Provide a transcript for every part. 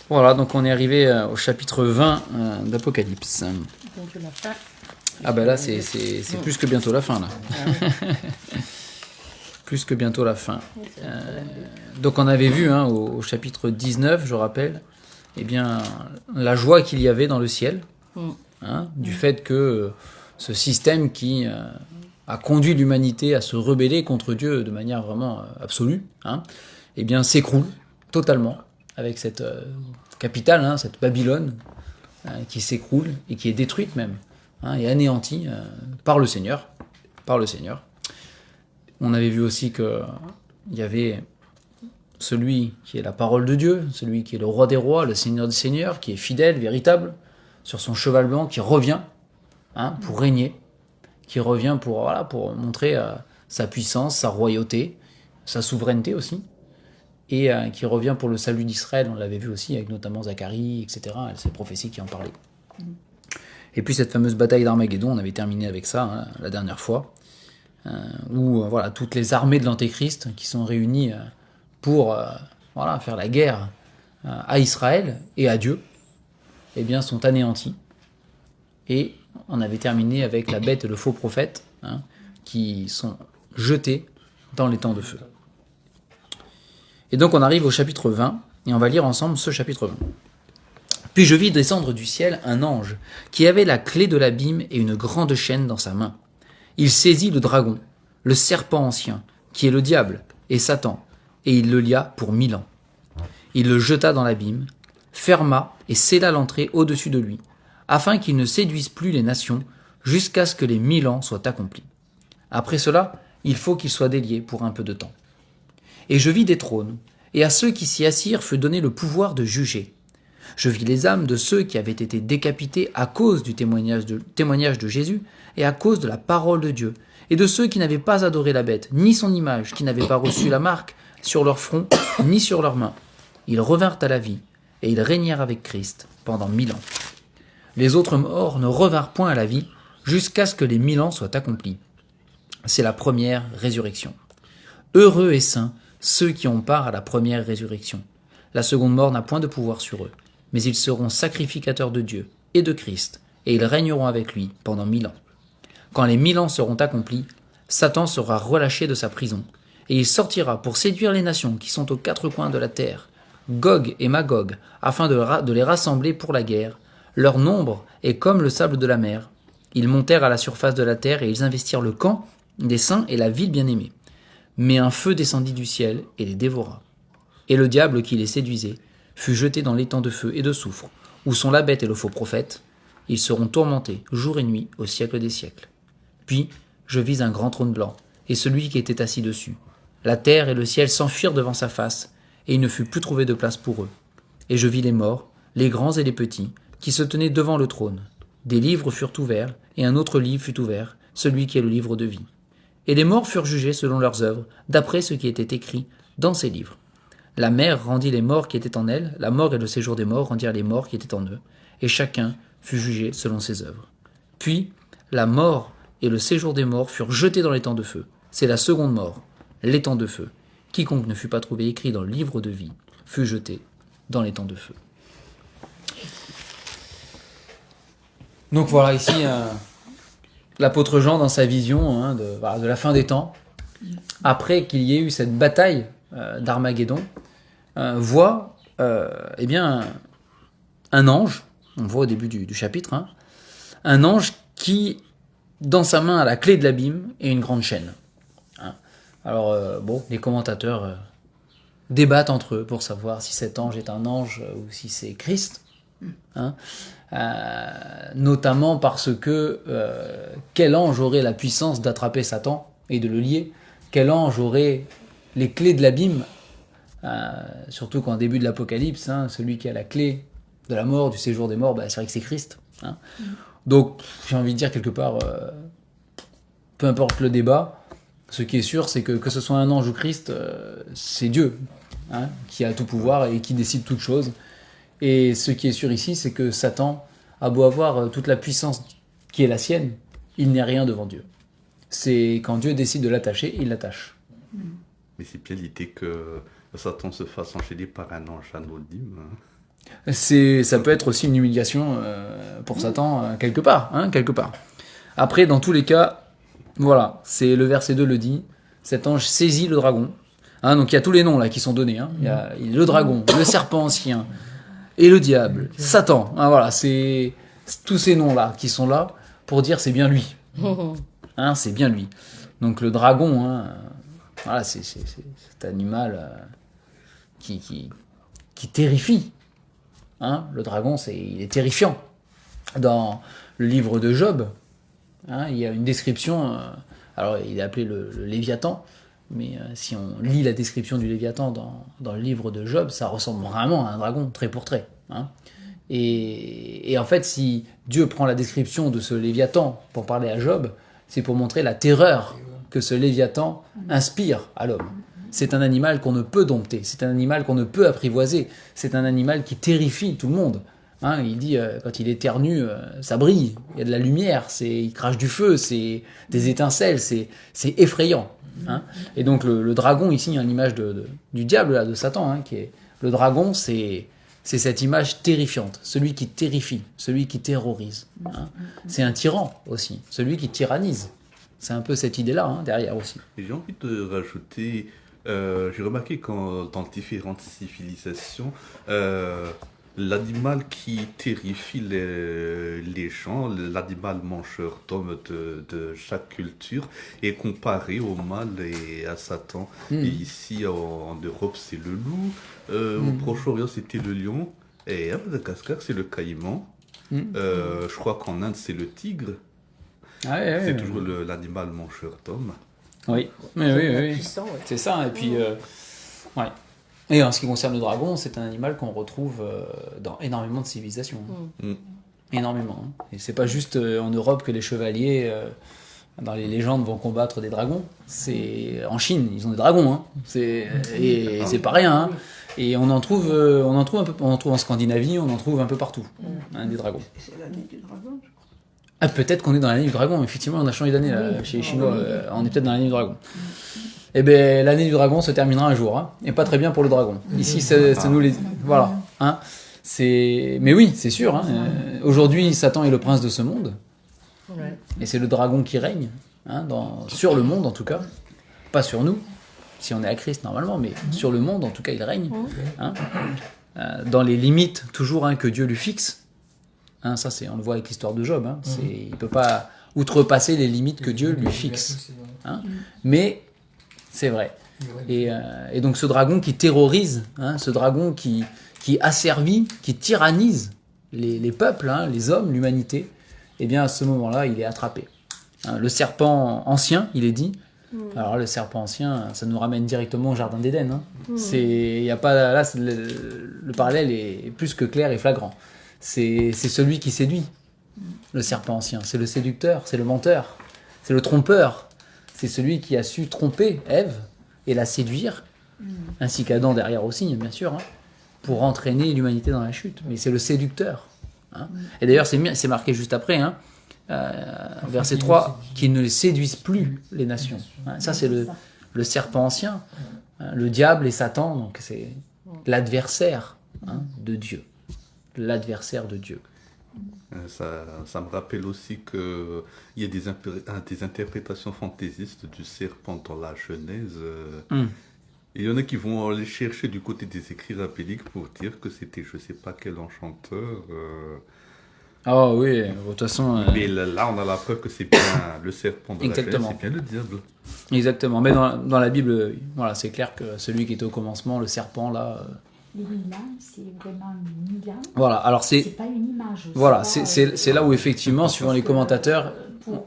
Voilà, donc on est arrivé au chapitre 20 d'Apocalypse. Bientôt la fin. Ah ben là, c'est plus que bientôt la fin, là. Ah oui. Plus que bientôt la fin. C'est un problème Donc on avait vu au chapitre 19, je rappelle, eh bien, la joie qu'il y avait dans le ciel, du fait que ce système qui a conduit l'humanité à se rebeller contre Dieu de manière vraiment absolue, eh bien, s'écroule totalement avec cette capitale, cette Babylone, qui s'écroule et qui est détruite même, et anéantie par le Seigneur. Par le Seigneur. On avait vu aussi qu'il y avait celui qui est la parole de Dieu, celui qui est le roi des rois, le Seigneur des seigneurs, qui est fidèle, véritable, sur son cheval blanc, qui revient pour régner, qui revient pour montrer sa puissance, sa royauté, sa souveraineté aussi, et qui revient pour le salut d'Israël. On l'avait vu aussi avec notamment Zacharie, etc., ces prophéties qui en parlaient. Et puis cette fameuse bataille d'Armageddon, on avait terminé avec ça la dernière fois, où toutes les armées de l'Antéchrist qui sont réunies pour faire la guerre à Israël et à Dieu, eh bien, sont anéanties. Et on avait terminé avec la bête et le faux prophète qui sont jetés dans les temps de feu. Et donc on arrive au chapitre 20, et on va lire ensemble ce chapitre 20. Puis je vis descendre du ciel un ange qui avait la clé de l'abîme et une grande chaîne dans sa main. Il saisit le dragon, le serpent ancien, qui est le diable et Satan, et il le lia pour 1000 ans. Il le jeta dans l'abîme, ferma et scella l'entrée au-dessus de lui, afin qu'il ne séduise plus les nations, jusqu'à ce que les 1000 ans soient accomplis. Après cela, il faut qu'il soit délié pour un peu de temps. Et je vis des trônes, et à ceux qui s'y assirent fut donné le pouvoir de juger. Je vis les âmes de ceux qui avaient été décapités à cause du témoignage de Jésus et à cause de la parole de Dieu, et de ceux qui n'avaient pas adoré la bête, ni son image, qui n'avaient pas reçu la marque sur leur front, ni sur leurs mains. Ils revinrent à la vie, et ils régnèrent avec Christ pendant 1000 ans. Les autres morts ne revinrent point à la vie, jusqu'à ce que les 1000 ans soient accomplis. C'est la première résurrection. Heureux et saints ceux qui ont part à la première résurrection. La seconde mort n'a point de pouvoir sur eux, mais ils seront sacrificateurs de Dieu et de Christ, et ils régneront avec lui pendant 1000 ans. Quand les 1000 ans seront accomplis, Satan sera relâché de sa prison, et il sortira pour séduire les nations qui sont aux 4 coins de la terre, Gog et Magog, afin de les rassembler pour la guerre. Leur nombre est comme le sable de la mer. Ils montèrent à la surface de la terre et ils investirent le camp des saints et la ville bien-aimée. Mais un feu descendit du ciel et les dévora. Et le diable qui les séduisait fut jeté dans l'étang de feu et de soufre, où sont la bête et le faux prophète. Ils seront tourmentés jour et nuit au siècle des siècles. Puis je vis un grand trône blanc, et celui qui était assis dessus. La terre et le ciel s'enfuirent devant sa face, et il ne fut plus trouvé de place pour eux. Et je vis les morts, les grands et les petits, qui se tenaient devant le trône. Des livres furent ouverts, et un autre livre fut ouvert, celui qui est le livre de vie. Et les morts furent jugés selon leurs œuvres, d'après ce qui était écrit dans ces livres. La mer rendit les morts qui étaient en elle, la mort et le séjour des morts rendirent les morts qui étaient en eux, et chacun fut jugé selon ses œuvres. Puis la mort et le séjour des morts furent jetés dans l'étang de feu. C'est la seconde mort, l'étang de feu. Quiconque ne fut pas trouvé écrit dans le livre de vie fut jeté dans l'étang de feu. Donc voilà ici l'apôtre Jean dans sa vision de la fin des temps, après qu'il y ait eu cette bataille d'Armageddon, voit un ange, on le voit au début du chapitre, un ange qui, dans sa main, a la clé de l'abîme et une grande chaîne. Alors, les commentateurs débattent entre eux pour savoir si cet ange est un ange ou si c'est Christ, notamment parce que quel ange aurait la puissance d'attraper Satan et de le lier? Quel ange aurait les clés de l'abîme? Surtout qu'en début de l'Apocalypse, celui qui a la clé de la mort, du séjour des morts, c'est vrai que c'est Christ. Donc, j'ai envie de dire quelque part, peu importe le débat, ce qui est sûr, c'est que ce soit un ange ou Christ, c'est Dieu qui a tout pouvoir et qui décide toutes choses. Et ce qui est sûr ici, c'est que Satan a beau avoir toute la puissance qui est la sienne, il n'est rien devant Dieu. C'est quand Dieu décide de l'attacher, il l'attache. Mais c'est bien l'idée que Satan se fasse enchaîner par un ange anonyme. Ça peut être aussi une humiliation pour Satan quelque part, hein, quelque part. Après, dans tous les cas, voilà, c'est le verset 2 le dit, cet ange saisit le dragon. Hein, donc il y a tous les noms là qui sont donnés. Hein. Il y a le dragon, le serpent ancien et le diable, Satan. Hein, voilà, c'est tous ces noms là qui sont là pour dire c'est bien lui. Hein, c'est bien lui. Donc le dragon, hein, voilà, c'est cet animal qui terrifie. Hein, le dragon, il est terrifiant. Dans le livre de Job, hein, il y a une description. Alors, il est appelé le Léviathan, mais si on lit la description du Léviathan dans le livre de Job, ça ressemble vraiment à un dragon, trait pour trait. Hein. Et en fait, si Dieu prend la description de ce Léviathan pour parler à Job, c'est pour montrer la terreur que ce Léviathan inspire à l'homme. C'est un animal qu'on ne peut dompter, c'est un animal qu'on ne peut apprivoiser, c'est un animal qui terrifie tout le monde. Hein, il dit, quand il éternue, ça brille, il y a de la lumière, il crache du feu, c'est des étincelles, c'est effrayant. Hein. Et donc le dragon, ici, une image du diable, là, de Satan, hein, le dragon, c'est cette image terrifiante, celui qui terrifie, celui qui terrorise. Hein. C'est un tyran aussi, celui qui tyrannise. C'est un peu cette idée-là, hein, derrière aussi. J'ai envie de rajouter, j'ai remarqué quand dans différentes civilisations, l'animal qui terrifie les gens, l'animal mangeur d'hommes de chaque culture, est comparé au mal et à Satan. Et ici, en Europe, c'est le loup. Au Proche-Orient, c'était le lion. Et à Madagascar, c'est le caïman. Je crois qu'en Inde, c'est le tigre. Ah, ouais, c'est toujours l'animal mangeur d'hommes. Oui, oui. Puissant, ouais. C'est ça. Et puis, ouais. Et en ce qui concerne le dragon, c'est un animal qu'on retrouve dans énormément de civilisations. Énormément. Hein. Et c'est pas juste en Europe que les chevaliers, dans les légendes, vont combattre des dragons. C'est en Chine, ils ont des dragons. Hein. Et c'est pas rien. Hein. Et on en trouve un peu, on en trouve en Scandinavie, on en trouve un peu partout, hein, des dragons. C'est l'année du dragon, je crois. Ah, peut-être qu'on est dans l'année du dragon. Effectivement, on a changé d'année là, chez les Chinois. On est peut-être dans l'année du dragon. Eh bien, l'année du dragon se terminera un jour, hein, et pas très bien pour le dragon. Ici, c'est nous les... Voilà. Hein, mais oui, c'est sûr. Hein, aujourd'hui, Satan est le prince de ce monde. Ouais. Et c'est le dragon qui règne, hein, sur le monde en tout cas. Pas sur nous, si on est à Christ normalement, mais sur le monde en tout cas, il règne. Hein, dans les limites toujours, hein, que Dieu lui fixe. Hein, ça, on le voit avec l'histoire de Job. Hein, il ne peut pas outrepasser les limites que Dieu lui fixe. Hein, mais... C'est vrai. Et donc ce dragon qui terrorise, hein, ce dragon qui asservit, qui tyrannise les peuples, hein, les hommes, l'humanité, eh bien à ce moment-là, il est attrapé. Hein, le serpent ancien, il est dit. Alors le serpent ancien, ça nous ramène directement au jardin d'Éden. Hein. Y a pas, là, le parallèle est plus que clair et flagrant. C'est celui qui séduit, le serpent ancien. C'est le séducteur, c'est le menteur, c'est le trompeur. C'est celui qui a su tromper Ève et la séduire, ainsi qu'Adam derrière aussi, bien sûr, hein, pour entraîner l'humanité dans la chute. Mais c'est le séducteur. Hein. Et d'ailleurs, c'est marqué juste après, hein, verset 3, qu'il ne séduisent plus les nations. Hein. Ça, c'est le serpent ancien, hein, le diable et Satan, donc c'est l'adversaire, hein, de Dieu. L'adversaire de Dieu. Ça me rappelle aussi qu'il y a des interprétations fantaisistes du serpent dans la Genèse. Et il y en a qui vont aller chercher du côté des écrits rabbiniques pour dire que c'était je ne sais pas quel enchanteur. Ah oui, de toute façon... Mais là, on a la preuve que c'est bien le serpent de la Genèse, c'est bien le diable. Exactement. Mais dans la Bible, voilà, c'est clair que celui qui était au commencement, le serpent, là... Les Milan, c'est vraiment Milan. Voilà, alors c'est pas une image. Voilà, c'est là où effectivement, suivant les commentateurs,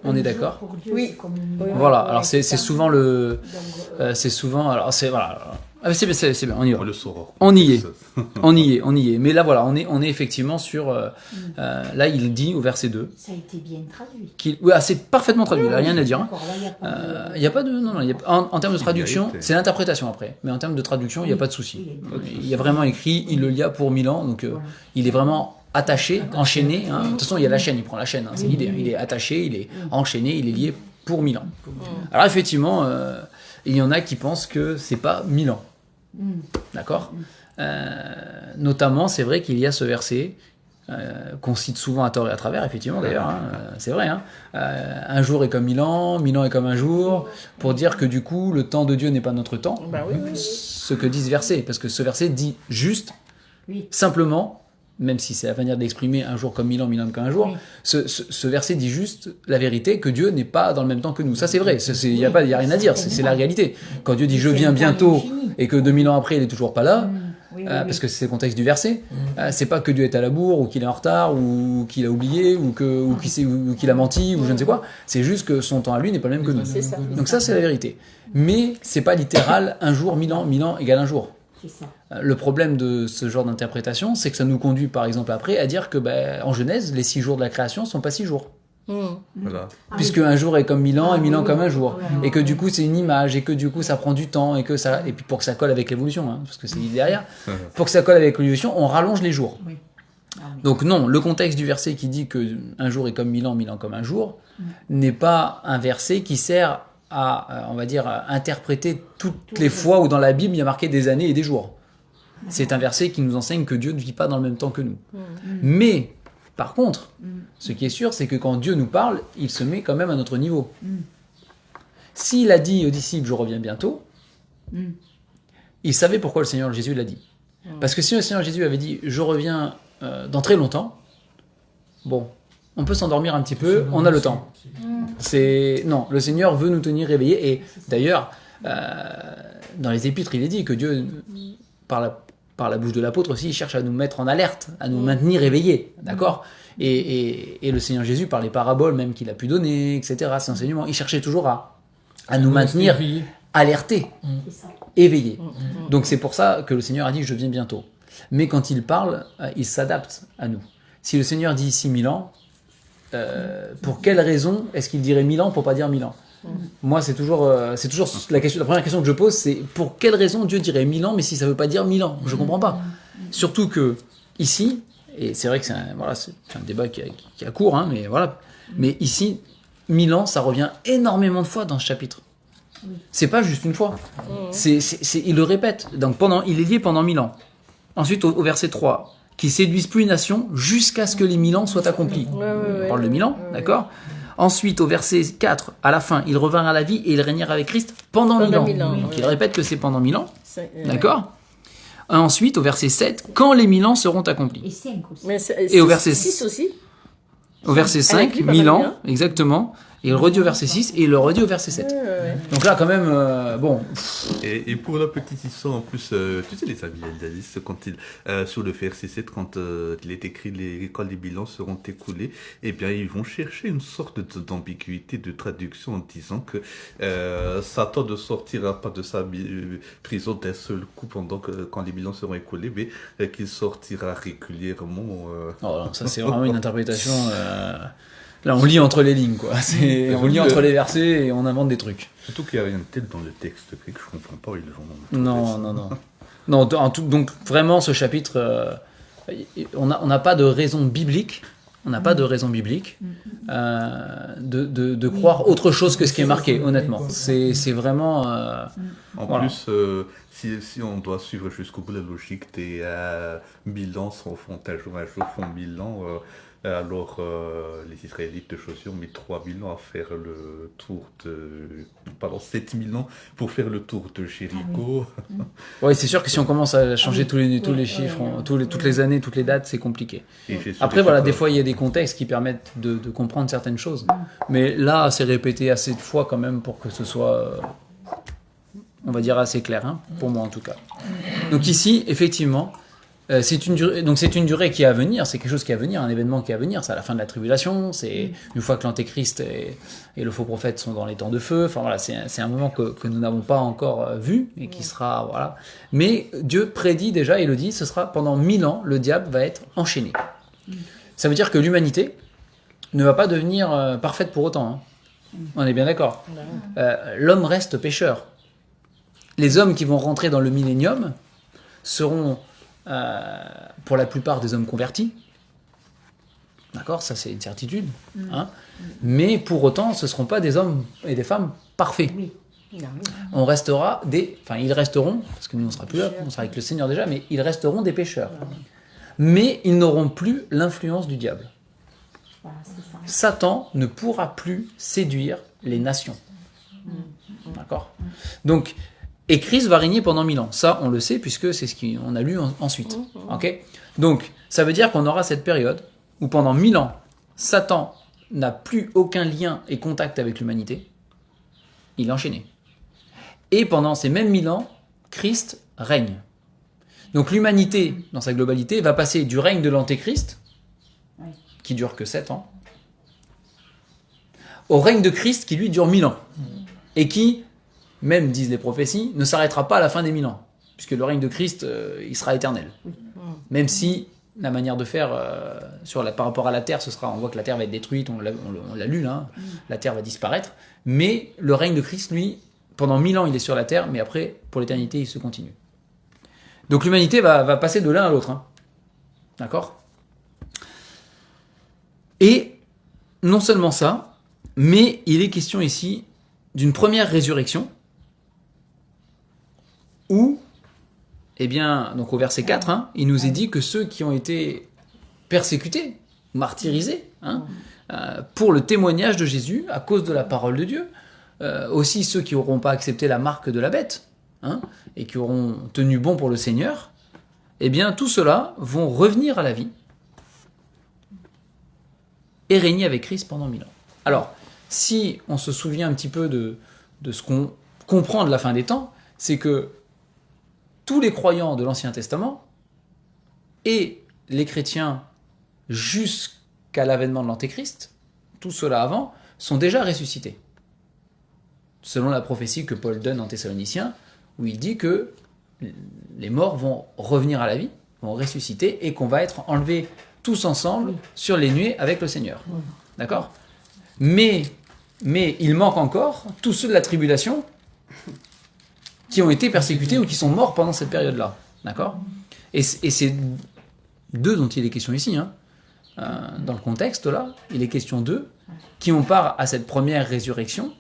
on est d'accord. Pour Dieu, Oui. c'est comme une... Voilà, alors c'est souvent le... c'est souvent... Alors c'est... Voilà. Ah, c'est bien, on y va. On le saura. On y est. Mais là, voilà, on est effectivement sur... là, il dit au verset 2... Ça a été bien traduit. Oui, c'est parfaitement traduit, il n'y a rien à dire. Hein. D'accord, là, Il n'y a pas de... Non, en termes de traduction, c'est l'interprétation après. Mais en termes de traduction, il n'y a pas de souci. Il y a vraiment écrit, il le lia pour 1000 ans, donc il est vraiment attaché, enchaîné. Hein. De toute façon, il y a la chaîne, il prend la chaîne, hein, c'est l'idée. Il est attaché, il est enchaîné, il est lié pour 1000 ans. Alors effectivement, il y en a qui pensent que c'est pas 1000 ans. D'accord ? Notamment, c'est vrai qu'il y a ce verset qu'on cite souvent à tort et à travers, effectivement d'ailleurs, hein, c'est vrai. Hein, un jour est comme 1000 ans est comme un jour, pour dire que du coup, le temps de Dieu n'est pas notre temps. Bah oui, oui. Ce que dit ce verset, parce que ce verset dit juste, Oui. simplement, même si c'est la manière d'exprimer un jour comme 1000 ans comme un jour, Oui. ce verset dit juste la vérité, que Dieu n'est pas dans le même temps que nous. Ça c'est vrai, il n'y a rien à dire, c'est la réalité. Quand Dieu dit je viens bientôt et que 2000 ans après il n'est toujours pas là, Oui, parce que c'est le contexte du verset, c'est pas que Dieu est à la bourre ou qu'il est en retard ou qu'il a oublié ou qu'il a menti ou je ne sais quoi, c'est juste que son temps à lui n'est pas le même que nous. C'est ça. Donc ça c'est la vérité. Mais c'est pas littéral un jour, 1000 ans égale un jour. C'est ça. Le problème de ce genre d'interprétation, c'est que ça nous conduit par exemple après à dire que en Genèse, les 6 jours de la création sont pas 6 jours. Voilà. Puisque un jour est comme 1000 ans et 1000 ans oui, comme un oui. jour. Et que du coup c'est une image et que du coup ça prend du temps et puis pour que ça colle avec l'évolution, hein, parce que c'est derrière, pour que ça colle avec l'évolution, on rallonge les jours. Oui. Ah oui. Donc non, le contexte du verset qui dit que un jour est comme 1000 ans comme un jour, n'est pas un verset qui sert à, on va dire, à interpréter toutes les fois où dans la Bible il y a marqué des années et des jours. C'est un verset qui nous enseigne que Dieu ne vit pas dans le même temps que nous. Mais, par contre, ce qui est sûr, c'est que quand Dieu nous parle, il se met quand même à notre niveau. S'il a dit aux disciples « je reviens bientôt », il savait pourquoi le Seigneur Jésus l'a dit. Parce que si le Seigneur Jésus avait dit « je reviens dans très longtemps », bon, on peut s'endormir un petit peu, on a le temps. Non, le Seigneur veut nous tenir réveillés. Et d'ailleurs, dans les Épîtres, il est dit que Dieu, par la bouche de l'apôtre aussi, il cherche à nous mettre en alerte, à nous maintenir éveillés, d'accord ? Et le Seigneur Jésus, par les paraboles même qu'il a pu donner, etc., ses enseignements, il cherchait toujours à nous maintenir alertés, C'est ça. éveillés. Donc c'est pour ça que le Seigneur a dit « je viens bientôt ». Mais quand il parle, il s'adapte à nous. Si le Seigneur dit ici 1000 ans, pour quelle raison est-ce qu'il dirait 1000 ans pour pas dire 1000 ans ? Moi, c'est toujours la première question que je pose, c'est pour quelle raison Dieu dirait 1000 ans, mais si ça veut pas dire 1000 ans, je comprends pas. Surtout que ici, et c'est vrai que c'est un débat qui a court, hein, mais voilà, mais ici, 1000 ans, ça revient énormément de fois dans ce chapitre. C'est pas juste une fois. Il le répète. Donc il est lié pendant 1000 ans. Ensuite, au verset 3, qui séduisent plus une nation jusqu'à ce que les 1000 ans soient accomplis. On parle de 1000 ans, d'accord ? Ensuite, au verset 4, à la fin, il revint à la vie et il régnèrent avec Christ pendant 1000 ans. Donc il répète que c'est pendant 1000 ans, d'accord ? Ensuite, au verset 7, quand les 1000 ans seront accomplis. Et 5 aussi. Et au verset 6 aussi. Au verset 5, vie, 1000 pendant ans, 1000 ans. exactement. Et il redit au verset 6 et il le redit au verset 7. Donc là, quand même, bon. Et pour la petite histoire, en plus, tu sais, les amis Eldalis, quand sur le verset 7, quand il est écrit quand les bilans seront écoulés, eh bien, ils vont chercher une sorte d'ambiguïté de traduction en disant que Satan ne sortira pas de sa prison d'un seul coup quand les bilans seront écoulés, mais qu'il sortira régulièrement. Oh, ça, c'est vraiment une interprétation. Là, on lit entre les lignes, quoi. On lit entre les versets et on invente des trucs. Surtout qu'il n'y a rien de tel dans le texte que je ne comprends pas. Non, donc vraiment, ce chapitre, on n'a pas de raison biblique. On n'a pas de raison biblique de croire autre chose que ce qui est marqué, honnêtement. C'est vraiment... Plus, si on doit suivre jusqu'au bout la logique des 1000 ans font un jour font 1000 ans, alors les Israélites de Josué ont mis 3000 ans à faire le tour 7000 ans pour faire le tour de Jéricho. Oui, c'est sûr que si on commence à changer tous les chiffres, toutes les années, toutes les dates, c'est compliqué. Après, voilà, des fois, il y a des contextes qui permettent de comprendre certaines choses. Mais là, c'est répété assez de fois quand même pour que ce soit, on va dire, assez clair, hein, pour moi en tout cas. Donc ici, effectivement, c'est une durée qui est à venir, c'est quelque chose qui est à venir, un événement qui est à venir, c'est à la fin de la tribulation, c'est une fois que l'antéchrist et le faux prophète sont dans les temps de feu, enfin voilà, c'est un moment que nous n'avons pas encore vu et qui sera, voilà. Mais Dieu prédit déjà, il le dit, ce sera pendant 1000 ans, le diable va être enchaîné. Ça veut dire que l'humanité ne va pas devenir parfaite pour autant, hein. On est bien d'accord. L'homme reste pécheur. Les hommes qui vont rentrer dans le millénium seront pour la plupart des hommes convertis. D'accord, ça c'est une certitude. Hein. Mais pour autant, ce ne seront pas des hommes et des femmes parfaits. Oui. On restera ils resteront, parce que nous on sera plus là, on sera avec le Seigneur déjà, mais ils resteront des pécheurs. Mais ils n'auront plus l'influence du diable. Voilà, c'est ça. Satan ne pourra plus séduire les nations. D'accord ? Donc, et Christ va régner pendant 1000 ans. Ça, on le sait, puisque c'est ce qu'on a lu ensuite. Ok ? Donc, ça veut dire qu'on aura cette période où pendant 1000 ans, Satan n'a plus aucun lien et contact avec l'humanité. Il est enchaîné. Et pendant ces mêmes 1000 ans, Christ règne. Donc l'humanité, dans sa globalité, va passer du règne de l'Antéchrist, qui dure que 7 ans, au règne de Christ qui lui dure 1000 ans. Et qui, même disent les prophéties, ne s'arrêtera pas à la fin des 1000 ans. Puisque le règne de Christ, il sera éternel. Même si la manière de faire par rapport à la terre, on voit que la terre va être détruite, on l'a lu là, la terre va disparaître. Mais le règne de Christ, lui, pendant 1000 ans, il est sur la terre, mais après, pour l'éternité, il se continue. Donc l'humanité va passer de l'un à l'autre. Hein. D'accord ? Et non seulement ça, mais il est question ici d'une première résurrection où, donc au verset 4, il nous est dit que ceux qui ont été persécutés, martyrisés, pour le témoignage de Jésus, à cause de la parole de Dieu, aussi ceux qui n'auront pas accepté la marque de la bête, et qui auront tenu bon pour le Seigneur, tout ceux-là vont revenir à la vie et régner avec Christ pendant 1000 ans. Alors, si on se souvient un petit peu de ce qu'on comprend de la fin des temps, c'est que tous les croyants de l'Ancien Testament et les chrétiens jusqu'à l'avènement de l'Antéchrist, tous ceux-là avant, sont déjà ressuscités. Selon la prophétie que Paul donne en Thessaloniciens, où il dit que les morts vont revenir à la vie, vont ressusciter, et qu'on va être enlevés tous ensemble sur les nuées avec le Seigneur. D'accord ? Mais il manque encore tous ceux de la tribulation qui ont été persécutés ou qui sont morts pendant cette période-là. D'accord ? Et c'est d'eux dont il est question ici. Dans le contexte, là, il est question d'eux qui ont part à cette première résurrection.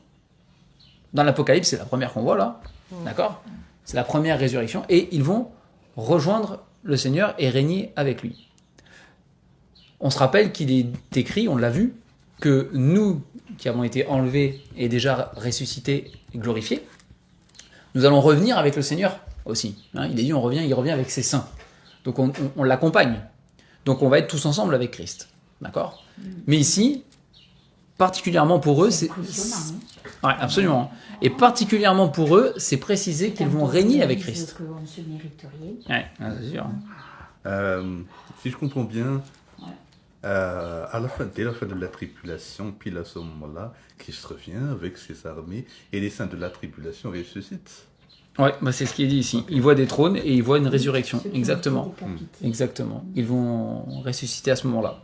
Dans l'Apocalypse, c'est la première qu'on voit là. D'accord ? C'est la première résurrection. Et ils vont rejoindre le Seigneur et régner avec lui. On se rappelle qu'il est écrit, on l'a vu, que nous, qui avons été enlevés et déjà ressuscités et glorifiés, nous allons revenir avec le Seigneur aussi. Il est dit, il revient avec ses saints. Donc on l'accompagne. Donc on va être tous ensemble avec Christ. D'accord ? Mais ici, particulièrement pour eux, c'est... Ouais, absolument. Et particulièrement pour eux, c'est précisé qu'ils vont régner avec Christ. On se mérite rien. Ouais, c'est sûr. Si je comprends bien, dès la fin de la tribulation, pile à ce moment-là, Christ revient avec ses armées et les saints de la tribulation ressuscitent. Ouais, c'est ce qui est dit ici. Ils voient des trônes et ils voient une résurrection. Exactement. Exactement. Ils vont ressusciter à ce moment-là.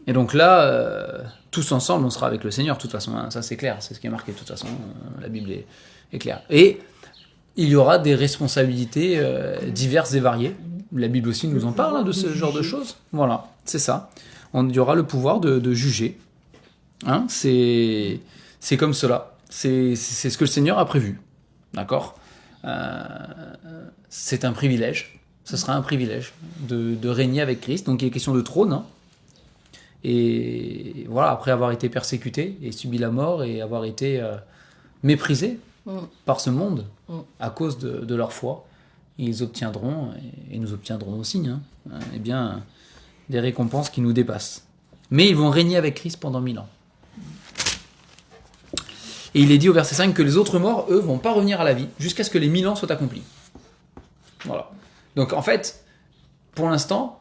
Et donc là, tous ensemble, on sera avec le Seigneur, de toute façon. Ça, c'est clair. C'est ce qui est marqué, de toute façon. La Bible est claire. Et il y aura des responsabilités diverses et variées. La Bible aussi nous en parle de ce genre de choses. Voilà, c'est ça. Il y aura le pouvoir de juger. C'est comme cela. C'est ce que le Seigneur a prévu. D'accord ? C'est un privilège. Ce sera un privilège de régner avec Christ. Donc il est question de trône. Et voilà, après avoir été persécuté et subi la mort et avoir été méprisé par ce monde à cause de leur foi, ils obtiendront, et nous obtiendrons aussi, des récompenses qui nous dépassent. Mais ils vont régner avec Christ pendant 1000 ans. Et il est dit au verset 5 que les autres morts, eux, vont pas revenir à la vie jusqu'à ce que les 1000 ans soient accomplis. Voilà. Donc en fait, pour l'instant,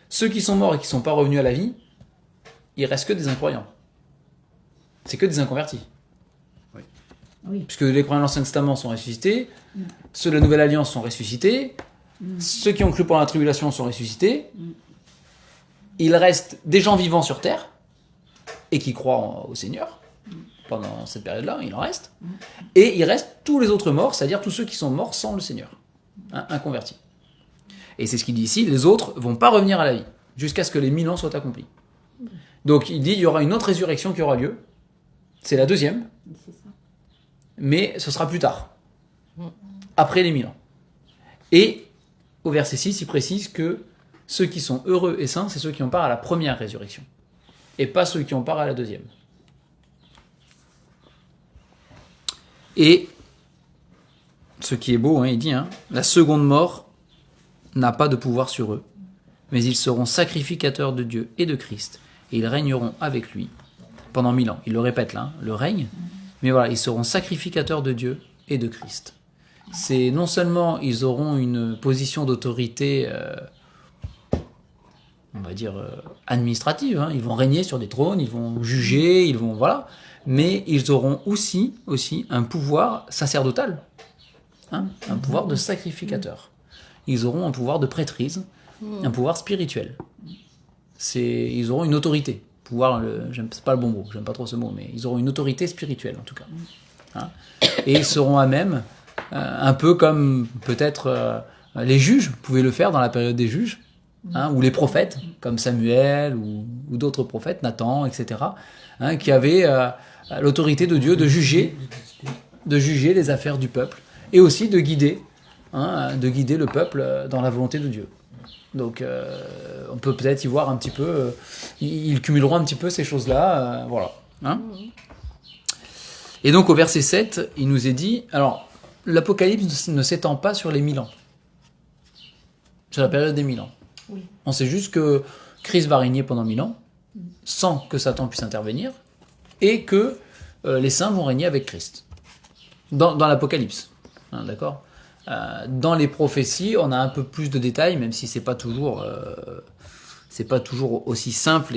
ceux qui sont morts et qui sont pas revenus à la vie, il reste que des incroyants. C'est que des inconvertis. Oui. Puisque les croyants de l'Ancien Testament sont ressuscités, ceux de la Nouvelle Alliance sont ressuscités, ceux qui ont cru pendant la tribulation sont ressuscités, il reste des gens vivants sur terre, et qui croient au Seigneur, pendant cette période-là, il en reste, et il reste tous les autres morts, c'est-à-dire tous ceux qui sont morts sans le Seigneur, inconvertis. Et c'est ce qu'il dit ici, les autres vont pas revenir à la vie, jusqu'à ce que les 1000 ans soient accomplis. Donc il dit, il y aura une autre résurrection qui aura lieu, C'est la deuxième, C'est ça. mais ce sera plus tard, après les 1000 ans. Et au verset 6, il précise que ceux qui sont heureux et saints, c'est ceux qui ont part à la première résurrection, et pas ceux qui ont part à la deuxième. Et ce qui est beau, hein, il dit, hein, la seconde mort n'a pas de pouvoir sur eux, mais ils seront sacrificateurs de Dieu et de Christ, et ils régneront avec lui pendant 1000 ans. Il le répète là, hein, le règne, mais voilà, ils seront sacrificateurs de Dieu et de Christ. C'est non seulement ils auront une position d'autorité, on va dire administrative, hein, ils vont régner sur des trônes, ils vont juger, ils vont voilà, mais ils auront aussi un pouvoir sacerdotal, hein, un pouvoir de sacrificateur. Ils auront un pouvoir de prêtrise, un pouvoir spirituel. Ils auront une autorité. Pouvoir, c'est pas le bon mot, j'aime pas trop ce mot, mais ils auront une autorité spirituelle en tout cas. Hein. Et ils seront à même, un peu comme peut-être les juges pouvaient le faire dans la période des juges, hein, ou les prophètes, comme Samuel ou d'autres prophètes, Nathan, etc., hein, qui avaient l'autorité de Dieu de juger les affaires du peuple et aussi de guider le peuple dans la volonté de Dieu. Donc on peut peut-être y voir un petit peu, ils cumuleront un petit peu ces choses-là, voilà. Hein. Et donc au verset 7, il nous est dit, alors l'Apocalypse ne s'étend pas sur les 1000 ans, sur la période des 1000 ans. Oui. On sait juste que Christ va régner pendant 1000 ans, sans que Satan puisse intervenir, et que les saints vont régner avec Christ. Dans l'Apocalypse, hein, d'accord ? Dans les prophéties, on a un peu plus de détails, même si c'est pas toujours aussi simple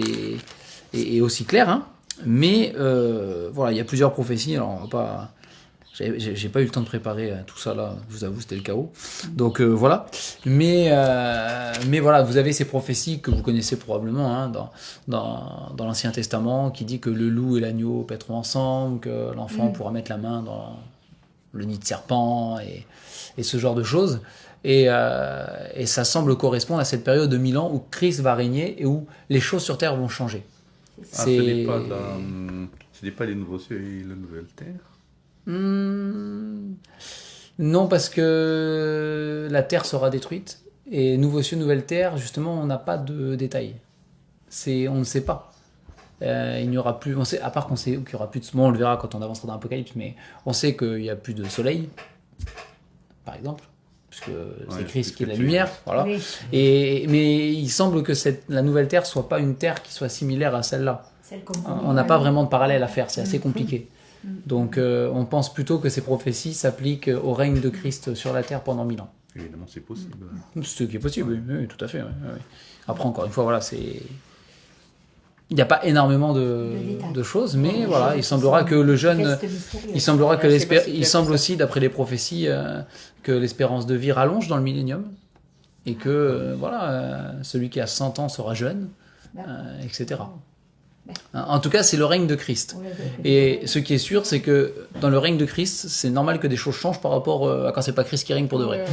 et aussi clair. Hein. Mais voilà, il y a plusieurs prophéties. Alors, on va pas, j'ai pas eu le temps de préparer tout ça là. Je vous avoue, c'était le chaos. Donc voilà. Mais voilà, vous avez ces prophéties que vous connaissez probablement hein, dans l'Ancien Testament, qui dit que le loup et l'agneau paîtront ensemble, que l'enfant pourra mettre la main dans le nid de serpent et ce genre de choses. Et ça semble correspondre à cette période de 1000 ans où Christ va régner et où les choses sur terre vont changer. Ce n'est pas les nouveaux cieux et la nouvelle terre. Non, parce que la terre sera détruite et nouveaux cieux, nouvelle terre, justement, on n'a pas de détails. On ne sait pas. Il n'y aura plus, à part qu'on sait qu'il n'y aura plus de... Bon, on le verra quand on avancera dans l'Apocalypse, mais on sait qu'il n'y a plus de soleil, par exemple, puisque c'est Christ qui est la lumière. Voilà. Oui. Mais il semble que la nouvelle terre ne soit pas une terre qui soit similaire à celle-là. On n'a pas vraiment de parallèle à faire, c'est assez compliqué. Donc on pense plutôt que ces prophéties s'appliquent au règne de Christ sur la terre pendant 1000 ans. Évidemment, c'est possible. C'est ce qui est possible, oui, tout à fait. Oui. Après, encore une fois, voilà, il n'y a pas énormément de choses, mais voilà, il semblera que le jeune, il semble aussi, d'après les prophéties, que l'espérance de vie rallonge dans le millénium, et que celui qui a 100 ans sera jeune, etc. En tout cas, c'est le règne de Christ. Et ce qui est sûr, c'est que dans le règne de Christ, c'est normal que des choses changent par rapport à quand c'est pas Christ qui règne pour de vrai.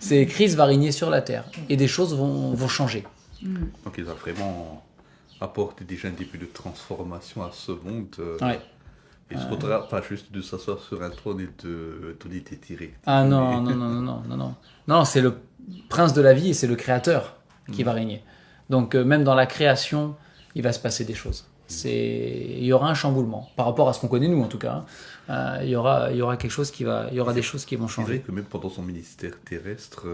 C'est Christ va régner sur la terre, et des choses vont changer. Donc il va vraiment apporter déjà un début de transformation à ce monde. Ouais. Il ne faudra pas juste de s'asseoir sur un trône et de donner des tirés. Ah non. Non, c'est le prince de la vie et c'est le créateur qui va régner. Donc même dans la création, il va se passer des choses. Il y aura un chamboulement par rapport à ce qu'on connaît nous en tout cas. Il y aura quelque chose il y aura des choses qui vont C'est changer. vrai que même pendant son ministère terrestre,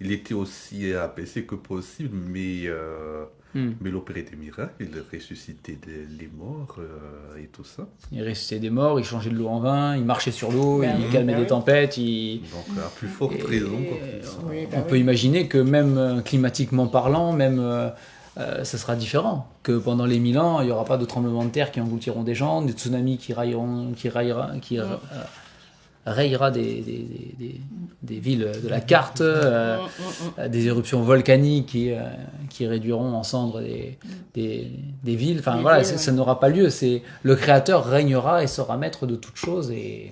il était aussi abaissé que possible, mais il opérait des miracles, il ressuscitait les morts et tout ça. Il ressuscitait des morts, il changeait de l'eau en vin, il marchait sur l'eau, il calmait des tempêtes. Donc à plus forte raison. On peut imaginer que même climatiquement parlant, même ça sera différent. Que pendant les 1000 ans, il n'y aura pas de tremblements de terre qui engloutiront des gens, des tsunamis qui rayera des villes de la carte, des éruptions volcaniques qui réduiront en cendres des villes. Enfin voilà, ça n'aura pas lieu. Le Créateur régnera et sera maître de toutes choses. Et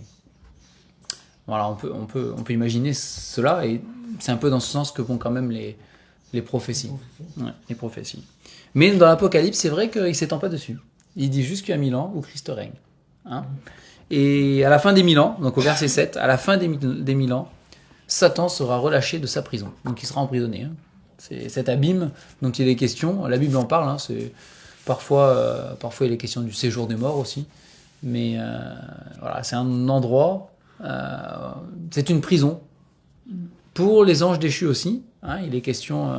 voilà, on peut imaginer cela. Et c'est un peu dans ce sens que vont quand même les prophéties. Ouais, les prophéties. Mais dans l'Apocalypse, c'est vrai qu'il ne s'étend pas dessus. Il dit juste qu'il y a 1000 ans où Christ règne. Hein. Et à la fin des 1000 ans, donc au verset 7, à la fin des 1000 ans, Satan sera relâché de sa prison. Donc il sera emprisonné. Hein. C'est cet abîme dont il est question. La Bible en parle. Hein, c'est parfois il est question du séjour des morts aussi. Mais voilà, c'est un endroit, c'est une prison. Pour les anges déchus aussi. Hein, il est question,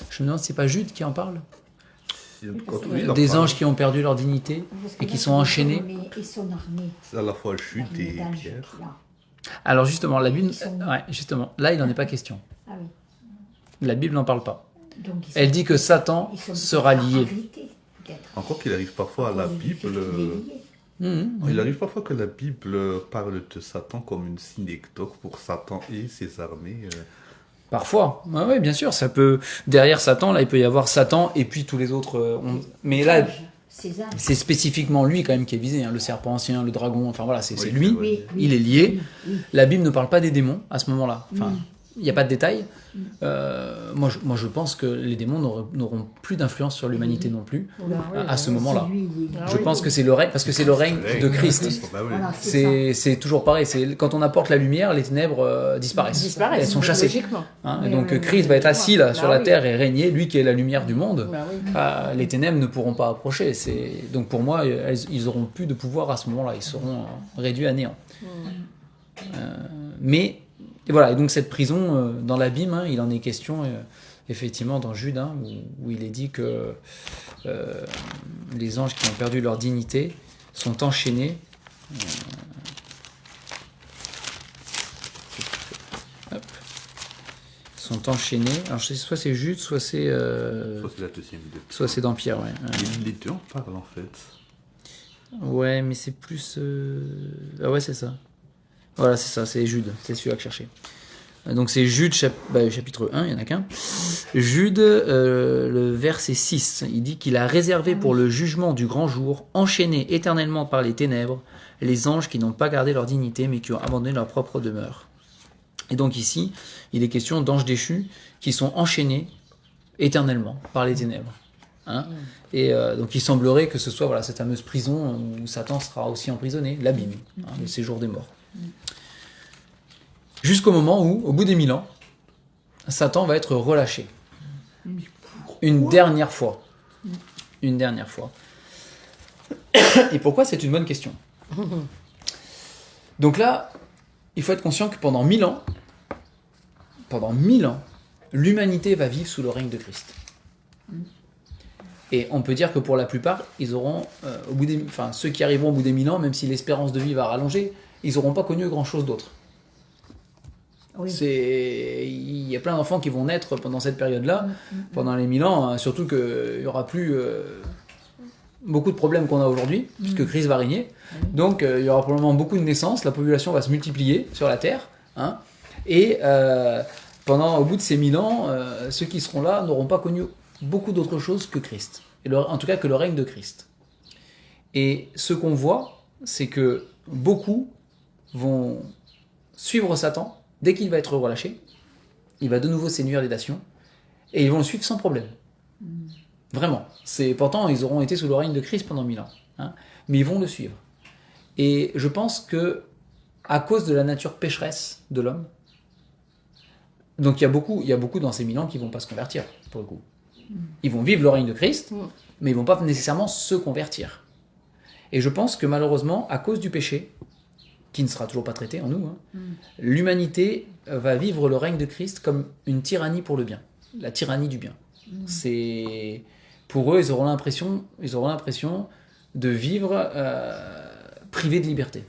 je me demande si c'est pas Jude qui en parle. Des anges qui ont perdu leur dignité et qui sont enchaînés. Et son armée. C'est à la fois Jude et Pierre. Alors justement, la Bible, justement, là il n'en est pas question. Ah oui. La Bible n'en parle pas. Donc, Elle dit que Satan sera lié. Encore qu'il arrive parfois à la Bible. Il arrive parfois que la Bible parle de Satan comme une synecdoque pour Satan et ses armées. Parfois, oui, bien sûr, ça peut. Derrière Satan, là, il peut y avoir Satan et puis tous les autres. Mais là, c'est spécifiquement lui quand même qui est visé, hein, le serpent ancien, le dragon. Enfin voilà, c'est lui. Oui. Il est lié. La Bible ne parle pas des démons à ce moment-là. Enfin, il n'y a pas de détails. Moi, je pense que les démons n'auront plus d'influence sur l'humanité non plus à ce moment-là. Je pense que c'est le règne, parce que c'est le règne de Christ. C'est toujours pareil. Quand on apporte la lumière, les ténèbres disparaissent. Elles sont chassées. Hein, et donc Christ va être assis là sur la terre et régner, lui qui est la lumière du monde. Les ténèbres ne pourront pas approcher. Donc pour moi, ils n'auront plus de pouvoir à ce moment-là. Ils seront réduits à néant. Mais et voilà, et donc cette prison, dans l'abîme, hein, il en est question, effectivement, dans Jude, hein, où il est dit que les anges qui ont perdu leur dignité sont enchaînés. Sont enchaînés. Alors, soit c'est Jude, soit c'est... Soit c'est la deuxième. Soit c'est dans Pierre, ouais. Les deux en parlent, en fait. Ouais, mais c'est plus... Ah ouais, c'est ça. Voilà, c'est ça, c'est Jude, c'est celui-là que je cherchais. Donc c'est Jude, chapitre 1, il n'y en a qu'un. Jude, le verset 6, il dit qu'il a réservé pour le jugement du grand jour, enchaînés éternellement par les ténèbres, les anges qui n'ont pas gardé leur dignité, mais qui ont abandonné leur propre demeure. Et donc ici, il est question d'anges déchus qui sont enchaînés éternellement par les ténèbres. Hein. Et donc il semblerait que ce soit cette fameuse prison où Satan sera aussi emprisonné, l'abîme, le séjour des morts. Jusqu'au moment où, au bout des 1000 ans, Satan va être relâché. Une dernière fois. Une dernière fois. Et pourquoi? C'est une bonne question. Donc là, il faut être conscient que pendant 1000 ans, l'humanité va vivre sous le règne de Christ. Et on peut dire que pour la plupart, ils auront, ceux qui arriveront au bout des 1000 ans, même si l'espérance de vie va rallonger, ils n'auront pas connu grand-chose d'autre. Oui. Il y a plein d'enfants qui vont naître pendant cette période-là, pendant les 1000 ans, hein, surtout qu'il n'y aura plus beaucoup de problèmes qu'on a aujourd'hui, puisque Christ va régner. Donc il y aura probablement beaucoup de naissances, la population va se multiplier sur la Terre, hein, et au bout de ces 1000 ans, ceux qui seront là n'auront pas connu beaucoup d'autres choses que Christ, en tout cas que le règne de Christ. Et ce qu'on voit, c'est que beaucoup vont suivre Satan dès qu'il va être relâché. Il va de nouveau séduire les nations et ils vont le suivre sans problème. Vraiment. Pourtant, ils auront été sous le règne de Christ pendant 1000 ans. Hein, mais ils vont le suivre. Et je pense que, à cause de la nature pécheresse de l'homme, donc il y a beaucoup dans ces 1000 ans qui ne vont pas se convertir, pour le coup. Ils vont vivre le règne de Christ, mais ils ne vont pas nécessairement se convertir. Et je pense que malheureusement, à cause du péché, qui ne sera toujours pas traité en nous, l'humanité va vivre le règne de Christ comme une tyrannie pour le bien, la tyrannie du bien. Pour eux, ils auront l'impression de vivre privés de liberté.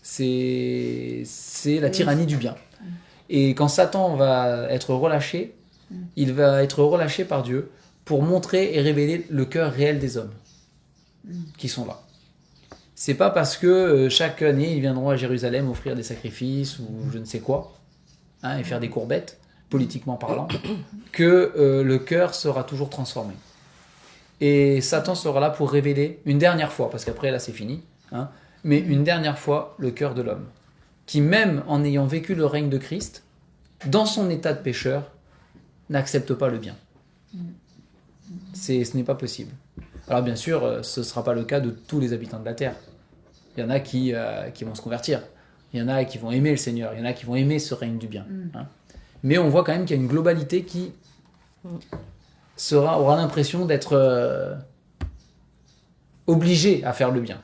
C'est la tyrannie du bien. Et quand Satan va être relâché, il va être relâché par Dieu pour montrer et révéler le cœur réel des hommes qui sont là. C'est pas parce que chaque année ils viendront à Jérusalem offrir des sacrifices ou je ne sais quoi, et faire des courbettes, politiquement parlant, que le cœur sera toujours transformé. Et Satan sera là pour révéler une dernière fois, parce qu'après là c'est fini, mais une dernière fois le cœur de l'homme, qui même en ayant vécu le règne de Christ, dans son état de pécheur, n'accepte pas le bien. Ce n'est pas possible. Alors bien sûr, ce ne sera pas le cas de tous les habitants de la terre. Il y en a qui vont se convertir. Il y en a qui vont aimer le Seigneur. Il y en a qui vont aimer ce règne du bien. Hein. Mais on voit quand même qu'il y a une globalité qui aura l'impression d'être obligée à faire le bien.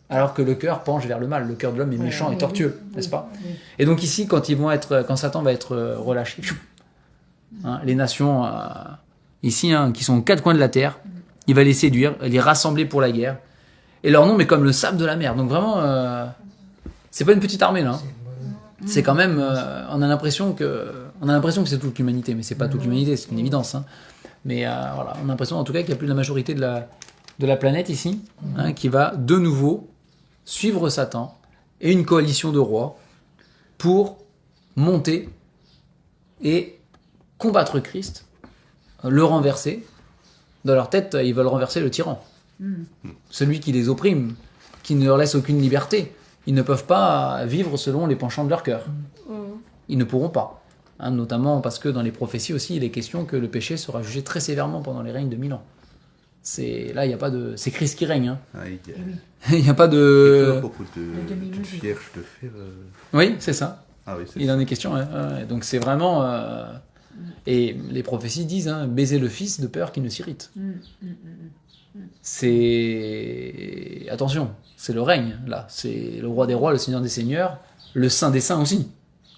Alors que le cœur penche vers le mal. Le cœur de l'homme est méchant et tortueux, n'est-ce pas? Et donc ici, quand Satan va être relâché, hein, les nations ici, hein, qui sont aux quatre coins de la terre, il va les séduire, les rassembler pour la guerre. Et leur nom est comme le sable de la mer. Donc vraiment, c'est pas une petite armée là. Hein. C'est quand même, on a l'impression que c'est toute l'humanité, mais c'est pas toute l'humanité, c'est une évidence. Hein. Mais voilà, on a l'impression en tout cas qu'il y a plus de la majorité de la planète ici, hein, qui va de nouveau suivre Satan et une coalition de rois pour monter et combattre Christ, le renverser. Dans leur tête, ils veulent renverser le tyran. Celui qui les opprime, qui ne leur laisse aucune liberté. Ils ne peuvent pas vivre selon les penchants de leur cœur. Ils ne pourront pas. Hein, notamment parce que dans les prophéties aussi, il est question que le péché sera jugé très sévèrement pendant les règnes de 1000 ans. Là, il y a pas de... C'est Christ qui règne. Hein. Il n'y a pas de... À propos de vierge de fer... Oui, c'est ça. Ah oui, il en est question. Hein. Donc c'est vraiment... Et les prophéties disent, hein, baiser le fils de peur qu'il ne s'irrite. C'est... Attention, c'est le règne, là. C'est le roi des rois, le seigneur des seigneurs, le saint des saints aussi.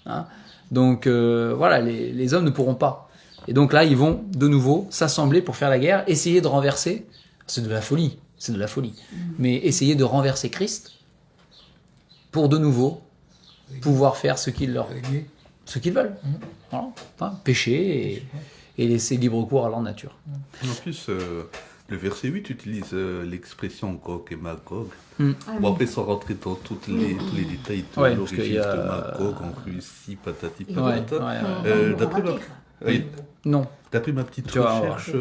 Hein. Donc voilà, les hommes ne pourront pas. Et donc là, ils vont de nouveau s'assembler pour faire la guerre, essayer de renverser... C'est de la folie, mais essayer de renverser Christ pour de nouveau pouvoir faire ce qu'ils veulent. Voilà. Enfin, pécher et laisser libre cours à leur nature. En plus, le verset 8 utilise l'expression Gog et Magog. Bon, après, sans rentrer dans tous les détails de l'origine de Magog en Russie, patati patata. D'après ma petite recherche,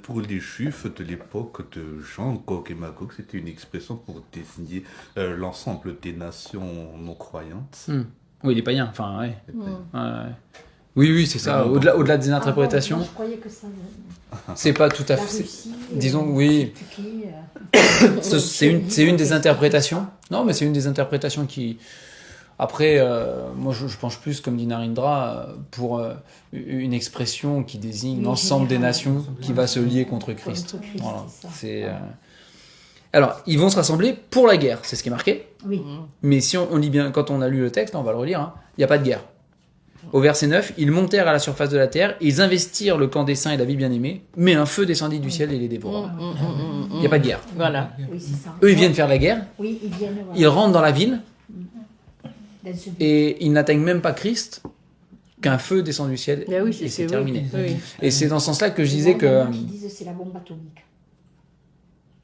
pour les Juifs de l'époque de Jean, Gog et Magog, c'était une expression pour désigner l'ensemble des nations non croyantes. Oui, les païens, enfin, ouais. Oui, c'est ça. Au-delà des interprétations. Moi, je croyais que ça. C'est pas tout à fait. Russie, disons, oui. C'est une des interprétations. Non, mais c'est une des interprétations qui. Après, moi, je penche plus, comme dit Narendra, pour une expression qui désigne l'ensemble des nations qui va se lier contre Christ. Voilà. Alors, ils vont se rassembler pour la guerre, c'est ce qui est marqué. Oui. Mais si on lit bien, quand on a lu le texte, on va le relire, hein, il n'y a pas de guerre. Au verset 9, ils montèrent à la surface de la terre, ils investirent le camp des saints et la vie bien-aimée, mais un feu descendit du ciel et les dévora. Il n'y a pas de guerre. Voilà. Oui, c'est ça. Eux, ils viennent faire la guerre, Oui, ils viennent. Voilà. ils rentrent dans la ville, Dans ce but. et ils n'atteignent même pas Christ, qu'un feu descend du ciel, Ben oui, et c'est oui. terminé. Oui. Et c'est dans ce sens-là que je disais que... Qui disent c'est la bombe atomique.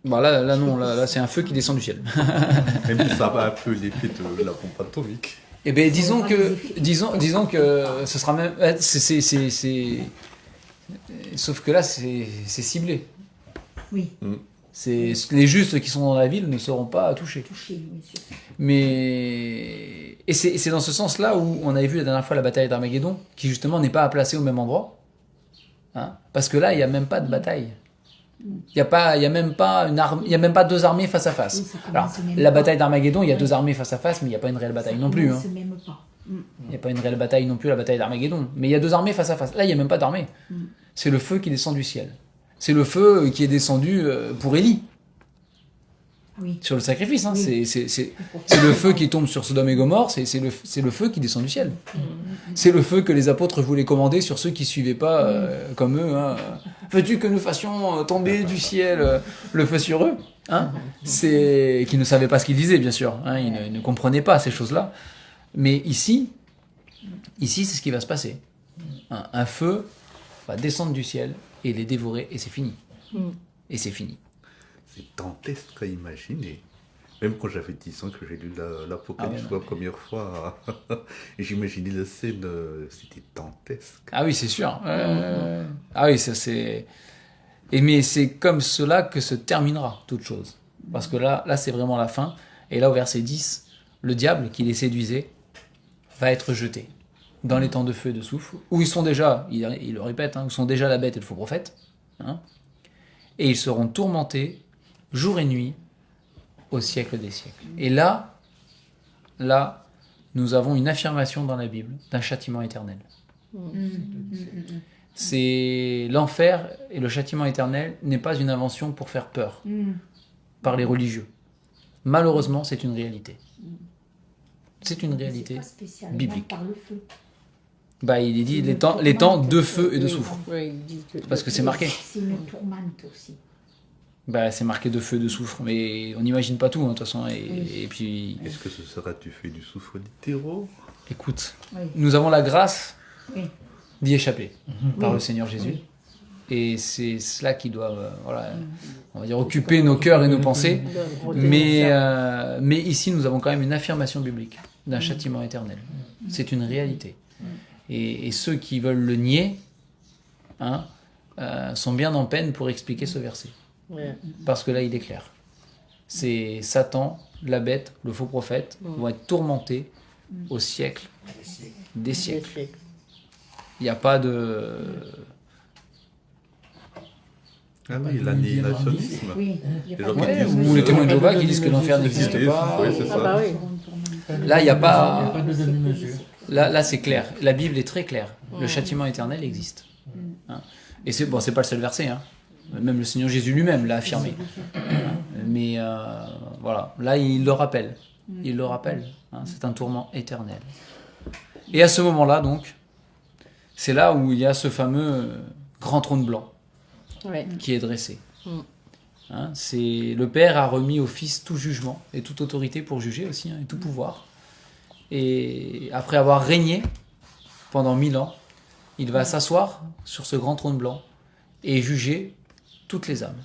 Bon, là, non, là, c'est un feu qui descend du ciel. Même si ça a un peu l'effet de la bombe atomique. Eh bien, disons que ce sera même... Sauf que là, c'est ciblé. Oui. Les justes qui sont dans la ville ne seront pas touchés. Touché, oui, sûr. Mais... Et c'est dans ce sens-là où on avait vu la dernière fois la bataille d'Armageddon, qui justement n'est pas à placer au même endroit. Hein, parce que là, il n'y a même pas de bataille. Il n'y a même pas deux armées face à face. Oui, alors, la bataille d'Armageddon, il y a deux armées face à face, mais il n'y a pas une réelle bataille non plus. Hein. Même pas. Il n'y a pas une réelle bataille non plus, la bataille d'Armageddon. Mais il y a deux armées face à face. Là, il n'y a même pas d'armée. C'est le feu qui descend du ciel. C'est le feu qui est descendu pour Élie. Oui. Sur le sacrifice. Hein. Oui. C'est le feu qui tombe sur Sodome et Gomorrhe, c'est le feu qui descend du ciel. C'est le feu que les apôtres voulaient commander sur ceux qui ne suivaient pas comme eux. Hein. Veux-tu que nous fassions tomber du ciel le feu sur eux, hein. C'est qui ne savaient pas ce qu'ils disaient, bien sûr. Hein. Ils ne comprenaient pas ces choses-là. Mais ici, c'est ce qui va se passer. Un feu va descendre du ciel et les dévorer, et c'est fini. Et c'est fini. C'est dantesque à imaginer. Même quand j'avais 10 ans, que j'ai lu l'Apocalypse pour la première fois, et j'imaginais la scène, c'était dantesque. Ah oui, c'est sûr. Ah oui, ça c'est... Mais c'est comme cela que se terminera toute chose. Parce que là c'est vraiment la fin. Et là, au verset 10, le diable qui les séduisait va être jeté dans les temps de feu et de souffle, où ils sont déjà, il le répète, hein, où sont déjà la bête et le faux prophète. Hein. et ils seront tourmentés jour et nuit au siècle des siècles. Et là, nous avons une affirmation dans la Bible d'un châtiment éternel. C'est l'enfer et le châtiment éternel n'est pas une invention pour faire peur par les religieux. Malheureusement, c'est une réalité. C'est une réalité C'est pas spécialement biblique. par le feu. Bah, il est dit les temps de feu et de soufre. Oui, ils disent que- Parce que c'est marqué. C'est une tourmente aussi. Bah, c'est marqué de feu et de soufre, mais on n'imagine pas tout, hein, de toute façon. Et puis, Est-ce que ce sera du feu et du soufre littéraux? écoute, Oui. nous avons la grâce Oui. d'y échapper par Oui. le Seigneur Jésus. Oui. Et c'est cela qui doit, on va dire, occuper nos cœurs et nos pensées. Mais ici, nous avons quand même une affirmation biblique d'un châtiment éternel. C'est une réalité. Et ceux qui veulent le nier sont bien en peine pour expliquer ce verset. Ouais. Parce que là, il est clair. C'est Satan, la bête, le faux prophète, vont être tourmentés au siècle des siècles. Il n'y a pas de... Ah oui, l'annihilationnisme. Oui. Il y a Les pas gens de- qui disent- Ou les témoins de Jéhovah qui disent que l'enfer n'existe Oui, pas. oui, c'est Ah bah oui. Là, il n'y a pas... pas de demi-mesure. Là, c'est clair. La Bible est très claire. Le châtiment éternel existe. Hein. Et c'est bon, c'est pas le seul verset. Hein. Même le Seigneur Jésus lui-même l'a affirmé. Mais voilà, là, il le rappelle. Il le rappelle. Hein. C'est un tourment éternel. Et à ce moment-là, donc, c'est là où il y a ce fameux grand trône blanc Ouais. qui est dressé. Hein, c'est le Père a remis au Fils tout jugement et toute autorité pour juger aussi, hein, et tout pouvoir. Et après avoir régné pendant 1000 ans, il va s'asseoir sur ce grand trône blanc et juger toutes les âmes.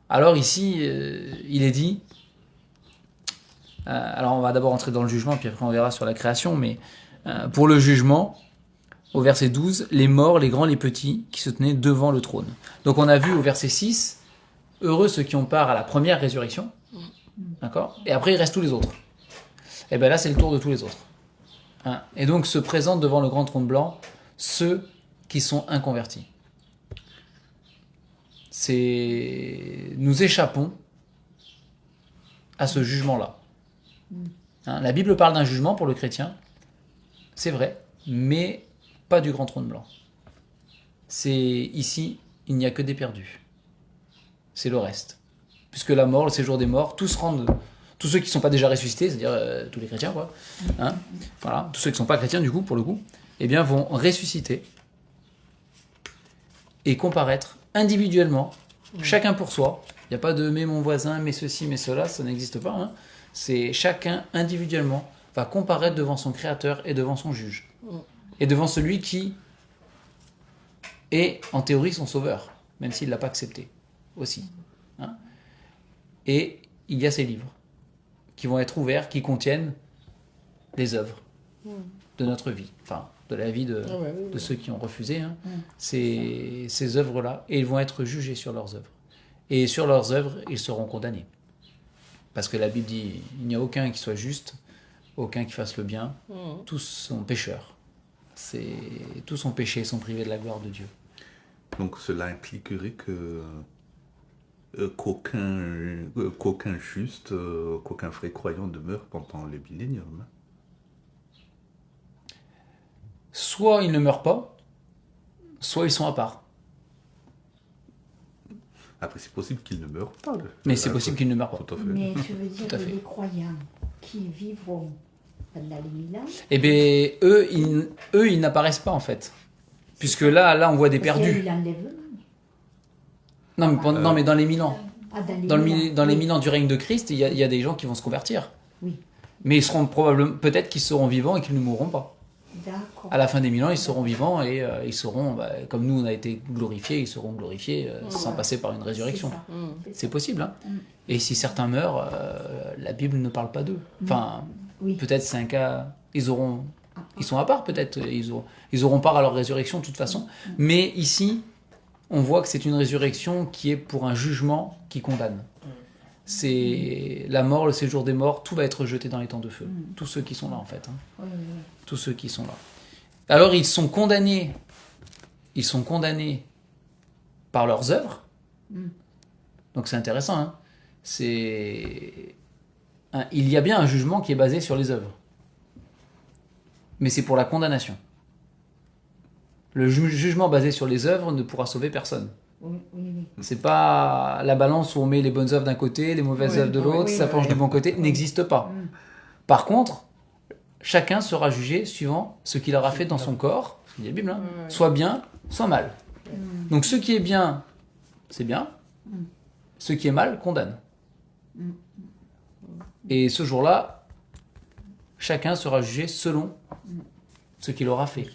Alors ici, il est dit, alors on va d'abord entrer dans le jugement, puis après on verra sur la création, mais pour le jugement, au verset 12, les morts, les grands, les petits, qui se tenaient devant le trône. Donc on a vu au verset 6, heureux ceux qui ont part à la première résurrection, d'accord ? Et après il reste tous les autres. Et bien là c'est le tour de tous les autres. Hein. Et donc se présentent devant le grand trône blanc ceux qui sont inconvertis. Nous échappons à ce jugement-là. Hein, la Bible parle d'un jugement pour le chrétien, c'est vrai, mais pas du grand trône blanc. Ici, il n'y a que des perdus. C'est le reste. Puisque la mort, le séjour des morts, tous ceux qui ne sont pas déjà ressuscités, c'est-à-dire tous les chrétiens, quoi, hein, voilà, tous ceux qui ne sont pas chrétiens, du coup, pour le coup, eh bien, vont ressusciter et comparaître individuellement, chacun pour soi. Il n'y a pas de « mais mon voisin, mais ceci, mais cela », ça n'existe pas. Hein. C'est chacun individuellement va comparaître devant son Créateur et devant son juge. Et devant celui qui est, en théorie, son sauveur, même s'il ne l'a pas accepté, aussi. Hein. Et il y a ces livres qui vont être ouverts, qui contiennent les œuvres de notre vie, enfin, de la vie de ceux qui ont refusé, hein. Ces œuvres-là, et ils vont être jugés sur leurs œuvres. Et sur leurs œuvres, ils seront condamnés. Parce que la Bible dit, il n'y a aucun qui soit juste, aucun qui fasse le bien, tous sont pécheurs. Tous sont péchés et sont privés de la gloire de Dieu. Donc cela impliquerait qu'aucun juste, qu'aucun vrai croyant demeure pendant les milléniums. Soit ils ne meurent pas, soit ils sont à part. Après, c'est possible qu'ils ne meurent pas. Mais c'est possible qu'ils ne meurent pas. Tout à fait. Mais tu veux dire Tout à que fait. les croyants qui vivront pendant les 1000 ans, Eh bien, eux, ils n'apparaissent pas, en fait. Puisque là, on voit des parce qu'il y a eu perdus. l'enlèvement. Non, mais dans les 1000 ans. Dans les 1000 ans du règne de Christ, il y a des gens qui vont se convertir. Oui, Mais ils seront probablement, peut-être qu'ils seront vivants et qu'ils ne mourront pas. d'accord. À la fin des 1000 ans, ils seront vivants et ils seront, comme nous on a été glorifiés, ils seront glorifiés sans passer par une résurrection. C'est possible. Hein. Et si certains meurent, la Bible ne parle pas d'eux. Enfin, Oui. peut-être c'est un cas, ils sont à part peut-être, ils auront part à leur résurrection de toute façon. Mais ici, on voit que c'est une résurrection qui est pour un jugement qui condamne. C'est la mort, le séjour des morts, tout va être jeté dans les temps de feu. Tous ceux qui sont là en fait. Hein. Oui, oui. Tous ceux qui sont là. Alors ils sont condamnés par leurs œuvres, Donc c'est intéressant. Hein. Il y a bien un jugement qui est basé sur les œuvres. Mais c'est pour la condamnation. Le jugement basé sur les œuvres ne pourra sauver personne. Oui. C'est pas la balance où on met les bonnes œuvres d'un côté, les mauvaises œuvres de l'autre, ça penche du bon côté, n'existe pas. Par contre, chacun sera jugé suivant ce qu'il aura fait dans son corps, il y a la Bible, hein, soit bien, soit mal. Donc ce qui est bien, c'est bien. Ce qui est mal, condamne. Et ce jour-là, chacun sera jugé selon ce qu'il aura fait.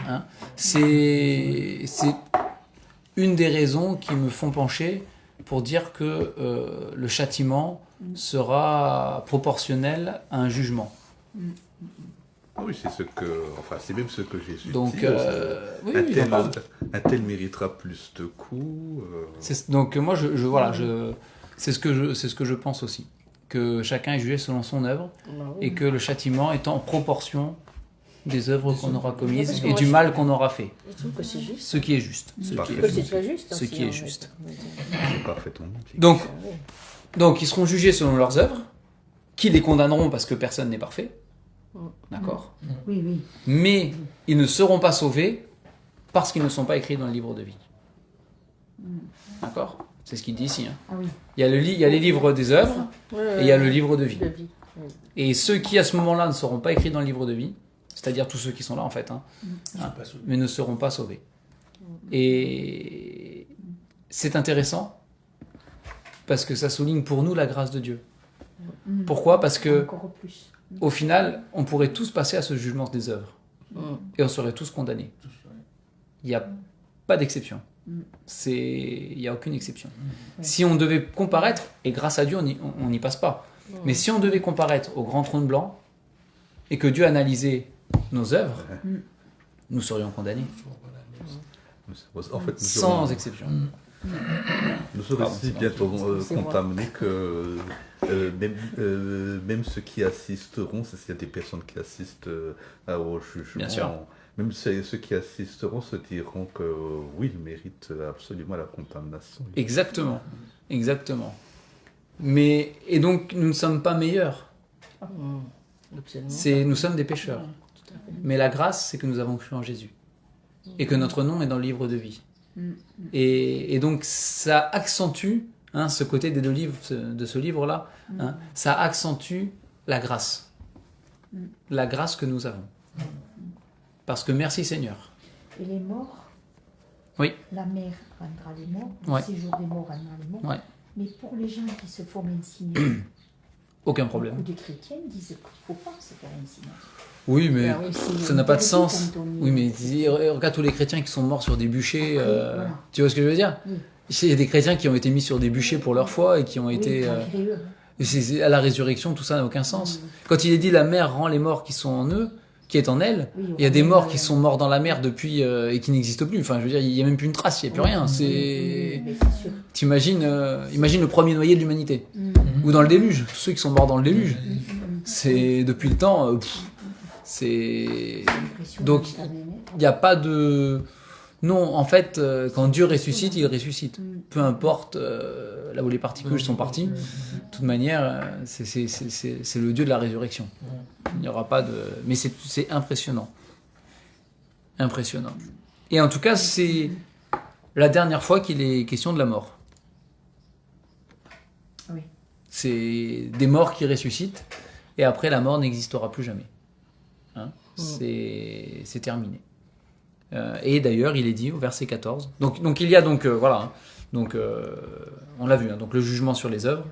Hein, c'est une des raisons qui me font pencher pour dire que le châtiment sera proportionnel à un jugement. Oui, c'est même ce que Jésus Donc, dit. oui, Un tel méritera plus de coups. Donc moi, c'est ce que je pense aussi, que chacun est jugé selon son œuvre et que le châtiment est en proportion des œuvres qu'on aura commises et du mal qu'on aura fait. Je trouve que c'est juste. Ce qui est juste. C'est très juste. Ce qui est juste. C'est parfaitement logique. Donc, ils seront jugés selon leurs œuvres, qui les condamneront parce que personne n'est parfait. D'accord ? Oui. Mais ils ne seront pas sauvés parce qu'ils ne sont pas écrits dans le livre de vie. D'accord ? C'est ce qu'il dit ici. Hein. Ah oui. Il y a les livres des œuvres et il y a le livre de vie. De vie. Et ceux qui, à ce moment-là, ne seront pas écrits dans le livre de vie, c'est-à-dire tous ceux qui sont là, en fait, mais ne seront pas sauvés. Et c'est intéressant parce que ça souligne pour nous la grâce de Dieu. Pourquoi ? Parce que, Encore plus. au final, on pourrait tous passer à ce jugement des œuvres et on serait tous condamnés. Il n'y a pas d'exception. Il n'y a aucune exception. Si on devait comparaître, et grâce à Dieu, on n'y passe pas, mais si on devait comparaître au grand trône blanc et que Dieu analysait nos œuvres, nous serions condamnés. En fait, Sans exception. Nous serons si bientôt contaminés que même ceux qui assisteront, s'il y a des personnes qui assistent au jugement, Bien sûr. même ceux qui assisteront se diront que oui, ils méritent absolument la condamnation. Exactement. Et donc, nous ne sommes pas meilleurs. Nous sommes des pécheurs. Mais la grâce, c'est que nous avons cru en Jésus. Et que notre nom est dans le livre de vie. Et donc, ça accentue, ce côté des deux livres, de ce livre-là, ça accentue la grâce. La grâce que nous avons. Parce que merci Seigneur. Et les morts, Oui. la mer rendra les morts, Ouais. le séjour des morts rendra les morts. Ouais. Mais pour les gens qui se font insigner, Aucun problème. beaucoup de chrétiens disent qu'il ne faut pas se faire insigner. Oui, mais C'est ça n'a pas de une sens. vérité quand on y- Oui, mais regarde tous les chrétiens qui sont morts sur des bûchers. Voilà. Tu vois ce que je veux dire ? Oui. Il y a des chrétiens qui ont été mis sur des bûchers pour leur foi et qui ont Oui, été... malgré eux. à la résurrection, tout ça n'a aucun sens. Quand il est dit la mer rend les morts qui sont en eux, qui est en elle, Oui, il y a des oui, morts oui, qui oui. sont morts dans la mer depuis et qui n'existent plus. Enfin, je veux dire, il n'y a même plus une trace, il n'y a plus rien. Oui, mais c'est sûr. T'imagines imagine le premier noyé de l'humanité. Ou dans le déluge, tous ceux qui sont morts dans le déluge. C'est depuis le temps... c'est... L'impression Donc, de l'année. il n'y a pas de... Non, en fait, quand Dieu ressuscite, il ressuscite. Peu importe là où les particules sont parties. De toute manière, c'est le Dieu de la résurrection. Il n'y aura pas de... Mais c'est impressionnant. Impressionnant. Et en tout cas, c'est la dernière fois qu'il est question de la mort. Oui. C'est des morts qui ressuscitent, et après, la mort n'existera plus jamais. C'est terminé. Et d'ailleurs, il est dit au verset 14. Donc il y a voilà. Donc on l'a vu. Donc le jugement sur les œuvres,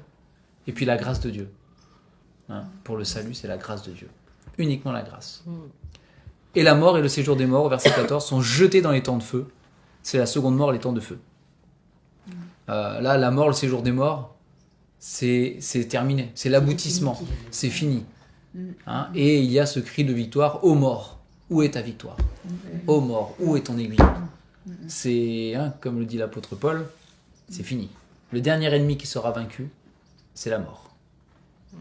et puis la grâce de Dieu. Pour le salut, c'est la grâce de Dieu. Uniquement la grâce. Et la mort et le séjour des morts, au verset 14, sont jetés dans les temps de feu. C'est la seconde mort, les temps de feu. Là, la mort, le séjour des morts, c'est terminé. C'est l'aboutissement. C'est fini. Et il y a ce cri de victoire: ô mort, où est ta victoire? Ô mort, où est ton aiguille? C'est, comme le dit l'apôtre Paul, c'est fini. Le dernier ennemi qui sera vaincu, c'est la mort.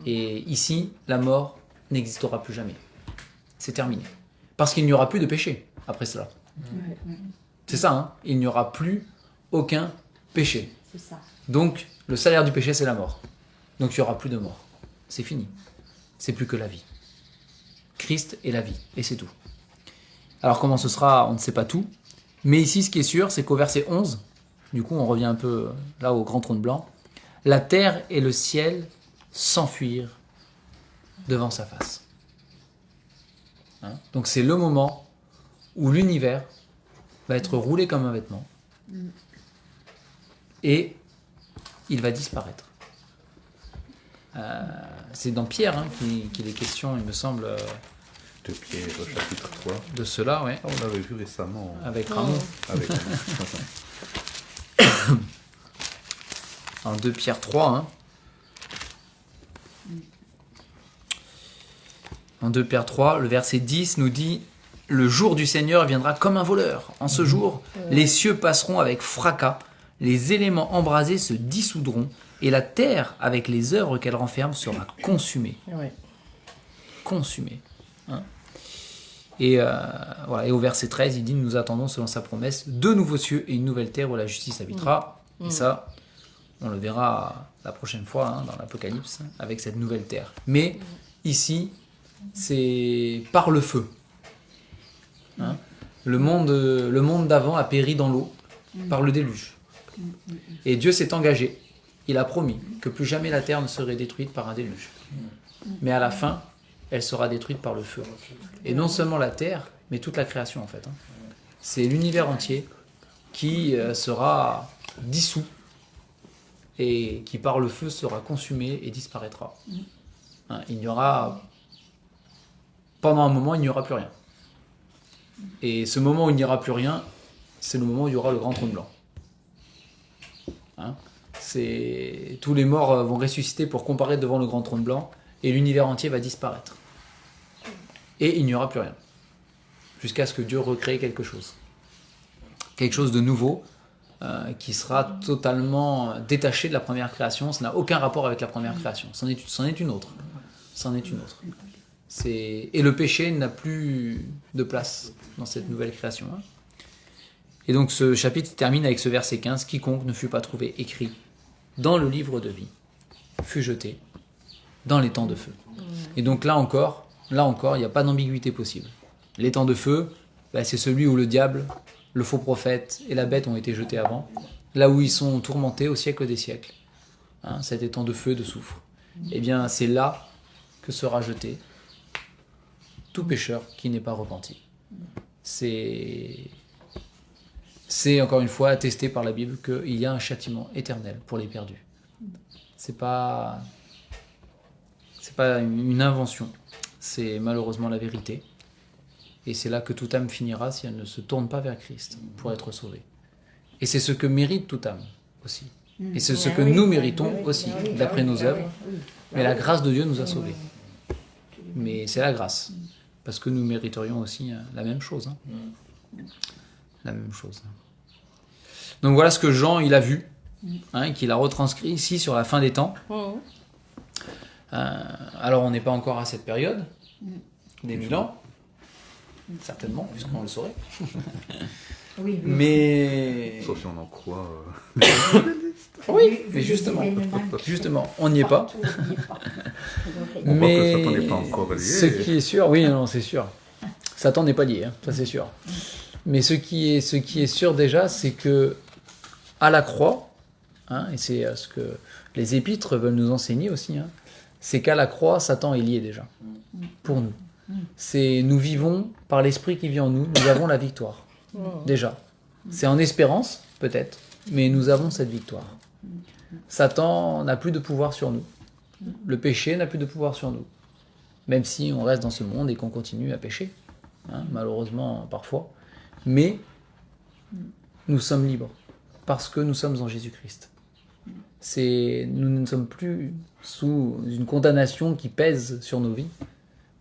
Et ici, la mort n'existera plus jamais. C'est terminé. Parce qu'il n'y aura plus de péché après cela. C'est ça, il n'y aura plus aucun péché. C'est ça. Donc, le salaire du péché, c'est la mort. Donc, il n'y aura plus de mort. C'est fini. C'est plus que la vie. Christ est la vie, et c'est tout. Alors, comment ce sera, on ne sait pas tout. Mais ici, ce qui est sûr, c'est qu'au verset 11, du coup, on revient un peu là au grand trône blanc, la terre et le ciel s'enfuirent devant sa face. Hein? Donc, c'est le moment où l'univers va être roulé comme un vêtement et il va disparaître. C'est dans Pierre qu'il est question, il me semble, De Pierre, chapitre 3. de cela, ouais, Ah, on l'avait vu récemment avec Ramon. avec En 2 Pierre 3. Hein. En 2 Pierre 3, le verset 10 nous dit « Le jour du Seigneur viendra comme un voleur. En ce jour, les cieux passeront avec fracas, les éléments embrasés se dissoudront, et la terre, avec les œuvres qu'elle renferme, sera consumée. Ouais. » Consumée. Hein. Et, voilà. Et au verset 13, il dit « Nous attendons, selon sa promesse, 2 nouveaux cieux et une nouvelle terre où la justice habitera. Et ça, on le verra la prochaine fois hein, dans l'Apocalypse, avec cette nouvelle terre. Mais ici, c'est par le feu. Hein. Le monde d'avant a péri dans l'eau par le déluge. Et Dieu s'est engagé. Il a promis que plus jamais la terre ne serait détruite par un déluge. Mais à la fin, elle sera détruite par le feu. Et non seulement la terre, mais toute la création en fait. Hein. C'est l'univers entier qui sera dissous et qui par le feu sera consumé et disparaîtra. Hein, il n'y aura... Pendant un moment, il n'y aura plus rien. Et ce moment où il n'y aura plus rien, c'est le moment où il y aura le grand trône blanc. Hein, tous les morts vont ressusciter pour comparaître devant le grand trône blanc et l'univers entier va disparaître. Et il n'y aura plus rien. Jusqu'à ce que Dieu recrée quelque chose. Quelque chose de nouveau qui sera totalement détaché de la première création. Ça n'a aucun rapport avec la première création. C'en est une autre. C'en est une autre. Et le péché n'a plus de place dans cette nouvelle création. Hein. Et donc ce chapitre termine avec ce verset 15. « Quiconque ne fut pas trouvé écrit dans le livre de vie fut jeté dans les temps de feu. » Et donc là encore, il n'y a pas d'ambiguïté possible. Les temps de feu, c'est celui où le diable, le faux prophète et la bête ont été jetés avant, là où ils sont tourmentés au siècle des siècles. Hein, cet étang de feu, de soufre. Eh bien, c'est là que sera jeté tout pécheur qui n'est pas repenti. C'est encore une fois attesté par la Bible qu'il y a un châtiment éternel pour les perdus. C'est pas une invention, c'est malheureusement la vérité. Et c'est là que toute âme finira si elle ne se tourne pas vers Christ pour être sauvée. Et c'est ce que mérite toute âme aussi. Et c'est ce que nous méritons aussi, d'après nos œuvres. Mais la grâce de Dieu nous a sauvés. Mais c'est la grâce. Parce que nous mériterions aussi la même chose. Hein. La même chose. Donc voilà ce que Jean il a vu, hein, qu'il a retranscrit ici sur la fin des temps. Alors on n'est pas encore à cette période, des 1000 ans, certainement, puisqu'on le saurait. Oui, Mais... Sauf si on en croit. Oui, mais justement, on n'y est pas. On voit que Satan Mais n'est pas encore lié. ce qui est sûr, oui, non, c'est sûr. Satan n'est pas lié, hein, ça c'est sûr. Mais ce qui est sûr déjà, c'est que à la croix, hein, et c'est ce que les épîtres veulent nous enseigner aussi, hein, c'est qu'à la croix, Satan est lié déjà, pour nous. Nous vivons par l'esprit qui vit en nous, nous avons la victoire, déjà. C'est en espérance, peut-être, mais nous avons cette victoire. Satan n'a plus de pouvoir sur nous. Le péché n'a plus de pouvoir sur nous. Même si on reste dans ce monde et qu'on continue à pécher, hein, malheureusement parfois. Mais nous sommes libres parce que nous sommes en Jésus-Christ. Nous ne sommes plus sous une condamnation qui pèse sur nos vies.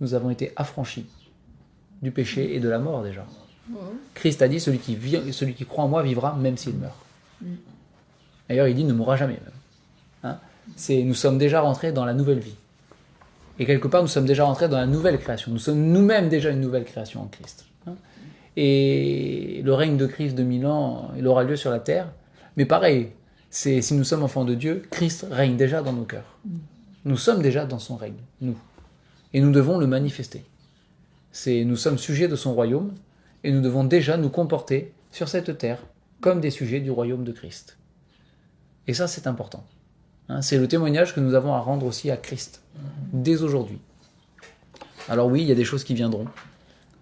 Nous avons été affranchis du péché et de la mort déjà. Christ a dit, celui qui croit en moi vivra même s'il meurt. D'ailleurs, il dit ne mourra jamais même. Hein, nous sommes déjà rentrés dans la nouvelle vie. Et quelque part, nous sommes déjà rentrés dans la nouvelle création. Nous sommes nous-mêmes déjà une nouvelle création en Christ. Hein. Et le règne de Christ de 1000 ans, il aura lieu sur la terre. Mais pareil, C'est si nous sommes enfants de Dieu, Christ règne déjà dans nos cœurs. Nous sommes déjà dans son règne, nous. Et nous devons le manifester. Nous sommes sujets de son royaume et nous devons déjà nous comporter sur cette terre comme des sujets du royaume de Christ. Et ça, c'est important. Hein, c'est le témoignage que nous avons à rendre aussi à Christ, dès aujourd'hui. Alors oui, il y a des choses qui viendront.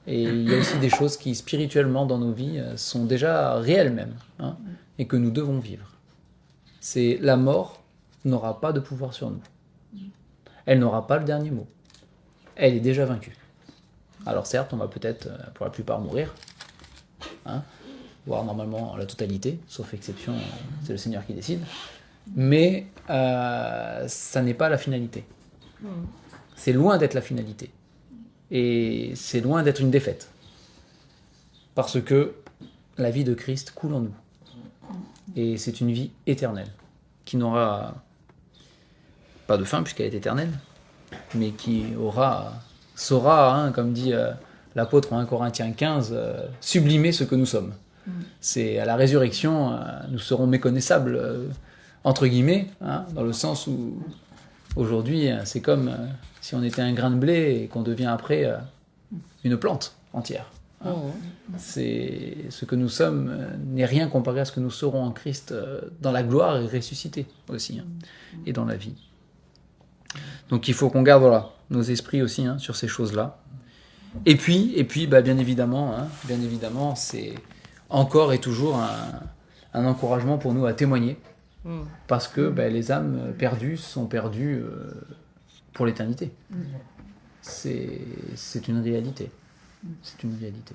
Et il y a aussi des choses qui, spirituellement, dans nos vies, sont déjà réelles même, hein, et que nous devons vivre. C'est la mort n'aura pas de pouvoir sur nous. Elle n'aura pas le dernier mot. Elle est déjà vaincue. Alors certes, on va peut-être, pour la plupart, mourir, hein, voire normalement la totalité, sauf exception, c'est le Seigneur qui décide. Mais ça n'est pas la finalité. C'est loin d'être la finalité. Et c'est loin d'être une défaite. Parce que la vie de Christ coule en nous. Et c'est une vie éternelle, qui n'aura pas de fin puisqu'elle est éternelle, mais qui saura, hein, comme dit l'apôtre en 1 Corinthiens 15, sublimer ce que nous sommes. C'est à la résurrection, nous serons méconnaissables, entre guillemets, hein, dans le sens où aujourd'hui, c'est comme si on était un grain de blé et qu'on devient après une plante entière. Hein. C'est ce que nous sommes n'est rien comparé à ce que nous serons en Christ dans la gloire et ressuscité aussi, hein, et dans la vie. Donc il faut qu'on garde nos esprits aussi, hein, sur ces choses-là. Et puis bien évidemment, c'est encore et toujours un encouragement pour nous à témoigner, parce que les âmes perdues sont perdues pour l'éternité. C'est une réalité. C'est une réalité.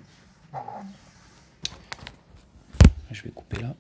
Je vais couper là.